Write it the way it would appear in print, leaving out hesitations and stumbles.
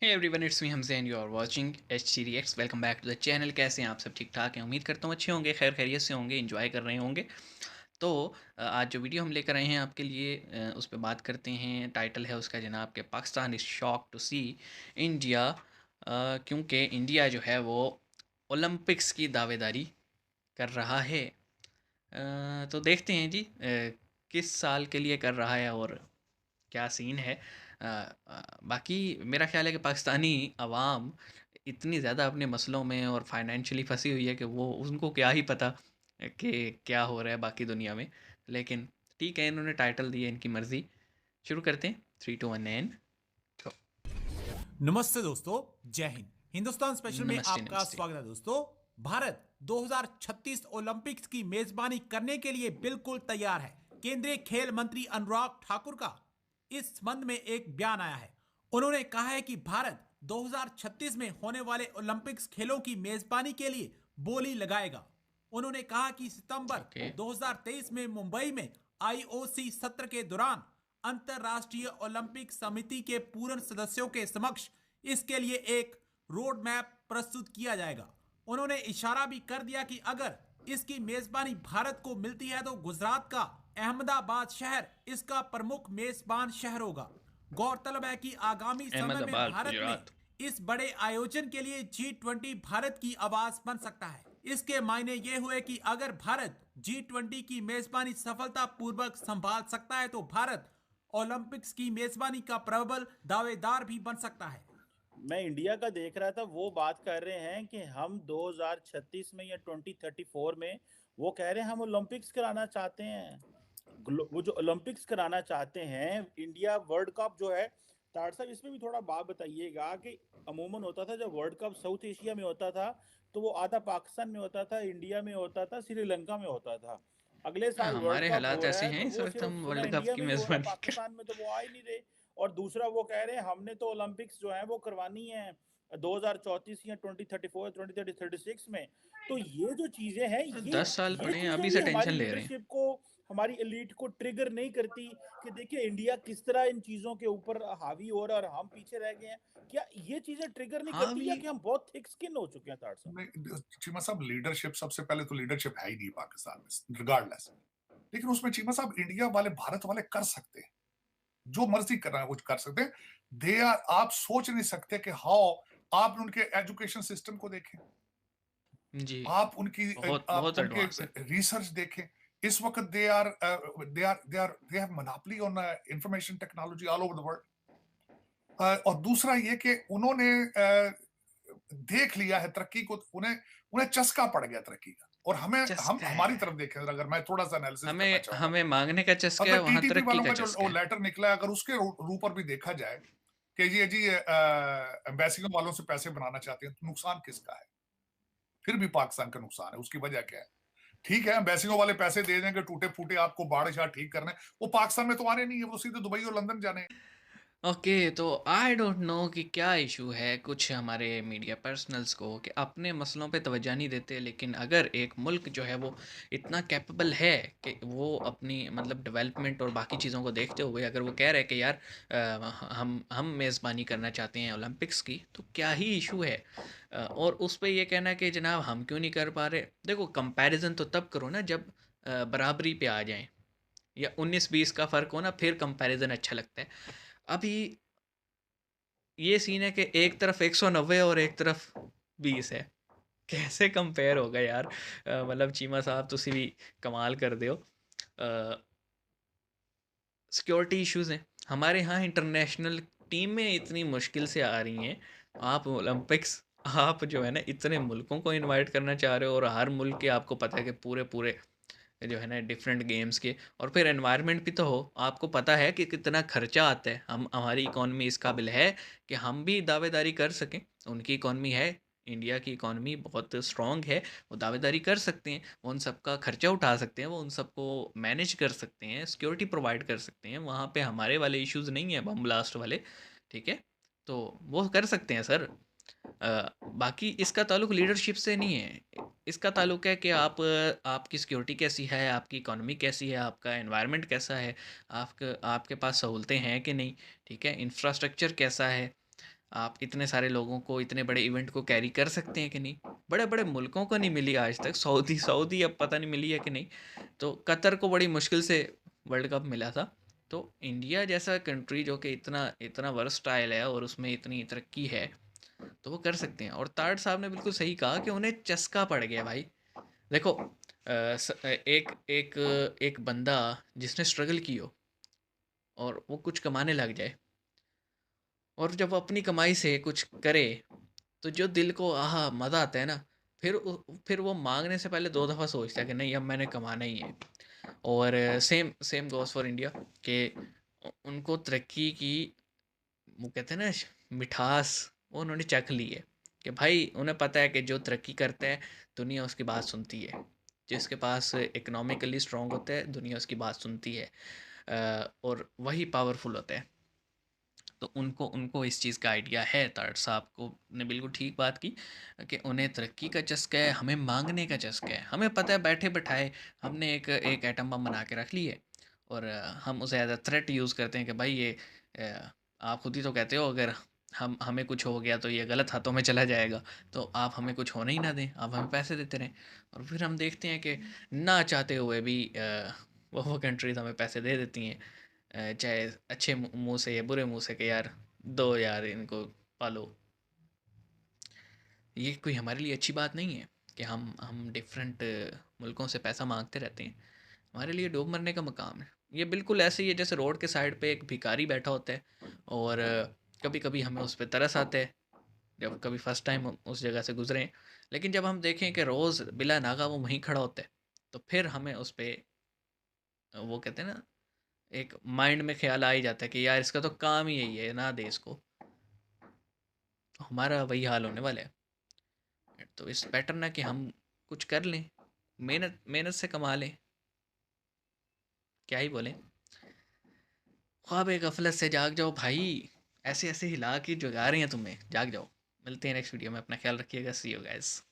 Hey everyone, it's me Hamza and you are watching H T reacts. Welcome back to the channel. कैसे हैं आप? सब ठीक ठाक हैं? उम्मीद करता हूँ अच्छे होंगे, खैर खैरियत से होंगे, एंजॉय कर रहे होंगे। तो आज जो वीडियो हम लेकर आए हैं आपके लिए, उस पर बात करते हैं। टाइटल है उसका जनाब के Pakistan is shock to see India, क्योंकि इंडिया जो है वो ओलंपिक्स की दावेदारी कर रहा है। तो देखते हैं जी, किस साल के लिए कर रहा है और क्या सीन है। बाकी मेरा ख्याल है कि पाकिस्तानी अवाम इतनी ज़्यादा अपने मसलों में और फाइनेंशियली फंसी हुई है कि वो उनको क्या ही पता कि क्या हो रहा है बाकी दुनिया में। लेकिन ठीक है, इन्होंने टाइटल दिया, इनकी मर्ज़ी। शुरू करते हैं। 3 2 1 एंड नमस्ते दोस्तों, जय हिंद। हिंदुस्तान स्पेशल में नमस्ते आपका नमस्ते। स्वागत है दोस्तों। भारत 2036 ओलंपिक्स की मेजबानी करने के लिए बिल्कुल तैयार है। केंद्रीय खेल मंत्री अनुराग ठाकुर का इस संबंध में एक बयान आया है। उन्होंने कहा है कि भारत 2036 में होने वाले ओलंपिक्स खेलों की मेजबानी के लिए बोली लगाएगा। उन्होंने कहा कि सितंबर ओके। 2023 में मुंबई में आईओसी सत्र के दौरान अंतरराष्ट्रीय ओलंपिक समिति के पूर्ण सदस्यों के समक्ष इसके लिए एक रोड मैप प्रस्तुत किया जाएगा। उन्होंने इशारा भी कर दिया कि अगर इसकी मेजबानी भारत को मिलती है तो गुजरात का अहमदाबाद शहर इसका प्रमुख मेजबान शहर होगा। गौरतलब है कि आगामी समय में अहमदाबाद, भारत में गुजरात। इस बड़े आयोजन के लिए G20 भारत की आवाज बन सकता है। इसके मायने ये हुए कि अगर भारत G20 की मेजबानी सफलतापूर्वक संभाल सकता है तो भारत ओलंपिक्स की मेजबानी का प्रबल दावेदार भी बन सकता है। मैं इंडिया का देख रहा था, वो बात कर रहे हैं कि हम 2036 में या 2034 में वो कह रहे हैं हम ओलंपिक्स कराना चाहते हैं। वो जो ओलंपिक्स कराना चाहते हैं, इंडिया वर्ल्ड कप जो है। तार साहब, इसमें भी थोड़ा बात बताइएगा कि अमूमन होता था जब वर्ल्ड कप साउथ एशिया में होता था तो वो आधा पाकिस्तान में होता था, इंडिया में होता था, श्रीलंका में होता था। अगले साल वर्ल्ड हमारे कप हालात हो रहा ऐसे है हैं, तो इस वो वक्त सिर्फ हम सुना वर्ल्ड कप इंडिया की में ही हो रहा है, मेज़बानी कर। पाकिस्तान में तो वो आ ही नहीं रहे। और दूसरा वो कह रहे हैं हमने तो ओलंपिक्स जो है वो करवानी है 2034 या 2034 2036 में। तो ये जो चीजें हैं, ये 10 साल ये पड़े हैं, चीजें अभी भी से हमारी टेंशन ले रहे हैं। लीडरशिप को, हमारी एलीट को ट्रिगर नहीं करती कि देखिए इंडिया किस तरह इन चीजों के ऊपर हावी हो रहा है और हम पीछे रह गए हैं। क्या ये चीजें ट्रिगर नहीं हाँ, करती अभी या कि हम बहुत थिक स्किन हो चुके हैं तार साहब? नहीं, चीमा साहब, लीडरशिप सबसे पहले तो लीडरशिप है ही नहीं पाकिस्तान में रिगार्डलेस। लेकिन उसमें चीमा साहब इंडिया वाले, भारत वाले कर सकते हैं, जो मर्जी करना है वो कर सकते हैं। दे आर, आप सोच नहीं सकते कि हाउ। आप उनके एजुकेशन सिस्टम को देखें, जी, बहुत आप बहुत उनके एडवांस है। रिसर्च देखें। इस वक्त they are monopoly on information technology all over the world. और दूसरा ये कि उन्होंने देख लिया है तरक्की को, उन्हें उन्हें चस्का पड़ गया तरक्की का। और हम चस्का हमारी है। तरफ देखें, अगर मैं थोड़ा सा एनालिसिस करना हमें चाहूंगा, हमें माँगने का चस्का है, अगर वहाँ टीटीपी तरक्की वालों का का जो चस्का है। लेटर निकला है, अगर उसके ऊपर भी देखा जाए कि ये जी एम्बेसियों वालों से पैसे बनाना चाहते हैं, तो नुकसान किसका है? फिर भी पाकिस्तान का नुकसान है। उसकी वजह क्या है? ठीक है, एम्बेसियों वाले पैसे दे देंगे, टूटे फूटे आपको बाढ़ शाह ठीक करने, वो पाकिस्तान में तो आने नहीं है, वो सीधे दुबई और लंदन जाने हैं। ओके, तो आई डोंट नो कि क्या इशू है कुछ हमारे मीडिया पर्सनल्स को कि अपने मसलों पे तवज्जो नहीं देते। लेकिन अगर एक मुल्क जो है वो इतना कैपेबल है कि वो अपनी मतलब डेवलपमेंट और बाकी चीज़ों को देखते हुए अगर वो कह रहे हैं कि यार, हम मेज़बानी करना चाहते हैं ओलंपिक्स की, तो क्या ही इशू है। और उस पे ये कहना कि जनाब हम क्यों नहीं कर पा रहे। देखो, कंपैरिजन तो तब करो ना जब बराबरी पे आ जाएं, या 19-20 का फ़र्क हो ना, फिर कंपैरिजन अच्छा लगता है। अभी ये सीन है कि एक तरफ 190 और एक तरफ 20 है। कैसे कंपेयर होगा यार। मतलब चीमा साहब तुसी भी कमाल कर दियो। सिक्योरिटी इश्यूज हैं हमारे यहाँ। इंटरनेशनल टीमें इतनी मुश्किल से आ रही हैं। आप ओलंपिक्स, आप जो है ना इतने मुल्कों को इनवाइट करना चाह रहे हो, और हर मुल्क के आपको पता है कि पूरे पूरे जो है ना डिफरेंट गेम्स के, और फिर एनवायरनमेंट भी तो हो। आपको पता है कि कितना खर्चा आता है। हम, हमारी इकॉनमी इस काबिल है कि हम भी दावेदारी कर सकें। उनकी इकॉनमी है, इंडिया की इकॉनमी बहुत स्ट्रॉन्ग है। वो दावेदारी कर सकते हैं, वो उन सब का खर्चा उठा सकते हैं, वो उन सबको मैनेज कर सकते हैं, सिक्योरिटी प्रोवाइड कर सकते हैं। वहाँ पे हमारे वाले इश्यूज़ नहीं है, बम ब्लास्ट वाले। ठीक है, तो वो कर सकते हैं सर। बाकी इसका ताल्लुक लीडरशिप से नहीं है। इसका ताल्लुक है कि आपकी सिक्योरिटी कैसी है, आपकी इकॉनमी कैसी है, आपका एनवायरनमेंट कैसा है, आपके आपके पास सहूलतें हैं कि नहीं। ठीक है, इंफ्रास्ट्रक्चर कैसा है। आप इतने सारे लोगों को, इतने बड़े इवेंट को कैरी कर सकते हैं कि नहीं? बड़े-बड़े मुल्कों को नहीं मिली आज तक, सऊदी सऊदी अब पता नहीं मिली है कि नहीं। तो कतर को बड़ी मुश्किल से वर्ल्ड कप मिला था। तो इंडिया जैसा कंट्री जो कि इतना इतना वर्सटाइल है और उसमें इतनी तरक्की है, तो वो कर सकते हैं। और तारड़ साहब ने बिल्कुल सही कहा कि उन्हें चस्का पड़ गया भाई। देखो एक एक एक बंदा जिसने स्ट्रगल की हो और वो कुछ कमाने लग जाए, और जब वो अपनी कमाई से कुछ करे, तो जो दिल को आहा मज़ा आता है ना, फिर वो मांगने से पहले दो दफ़ा सोचता है कि नहीं अब मैंने कमाना ही है। और same same goes for India कि उनको तरक्की की, वो कहते हैं ना, मिठास, वो उन्होंने चख ली है। कि भाई उन्हें पता है कि जो तरक्की करता है दुनिया उसकी बात सुनती है, जिसके पास इकोनॉमिकली स्ट्रांग होता है दुनिया उसकी बात सुनती है, और वही पावरफुल होता है। तो उनको उनको इस चीज़ का आइडिया है। तारड़ साहब को ने बिल्कुल ठीक बात की कि उन्हें तरक्की का चस्का है, हमें मांगने का चस्का है। हमें पता है बैठे बैठाए हमने एक एक एटम बम बना के रख ली है, और हम उसे एज अ थ्रेट यूज़ करते हैं कि भाई ये आप खुद ही तो कहते हो अगर हमें कुछ हो गया तो ये गलत हाथों में चला जाएगा, तो आप हमें कुछ होने ही ना दें, आप हमें पैसे देते रहें। और फिर हम देखते हैं कि ना चाहते हुए भी वो कंट्रीज़ हमें पैसे दे देती हैं, चाहे अच्छे मुंह से या बुरे मुंह से, कि यार दो यार इनको पालो। ये कोई हमारे लिए अच्छी बात नहीं है कि हम डिफरेंट मुल्कों से पैसा मांगते रहते हैं। हमारे लिए डूब मरने का मकाम है। ये बिल्कुल ऐसे ही है जैसे रोड के साइड पे एक भिखारी बैठा होता है, और कभी कभी हमें उस पर तरस आता है जब कभी फर्स्ट टाइम उस जगह से गुजरें। लेकिन जब हम देखें कि रोज़ बिला नागा वो वहीं खड़ा होता है, तो फिर हमें उस पर, वो कहते हैं ना, एक माइंड में ख्याल आ ही जाता है कि यार इसका तो काम ही यही है ना, दे इसको। तो हमारा वही हाल होने वाला है। तो इस बेटर ना कि हम कुछ कर लें, मेहनत मेहनत से कमा लें, क्या ही बोलें। ख्वाब एक गफलत से जाग जाओ भाई, ऐसे ऐसे हिला के जगा रहे हैं तुम्हें, जाग जाओ। मिलते हैं नेक्स्ट वीडियो में, अपना ख्याल रखिएगा, सी यू गाइस।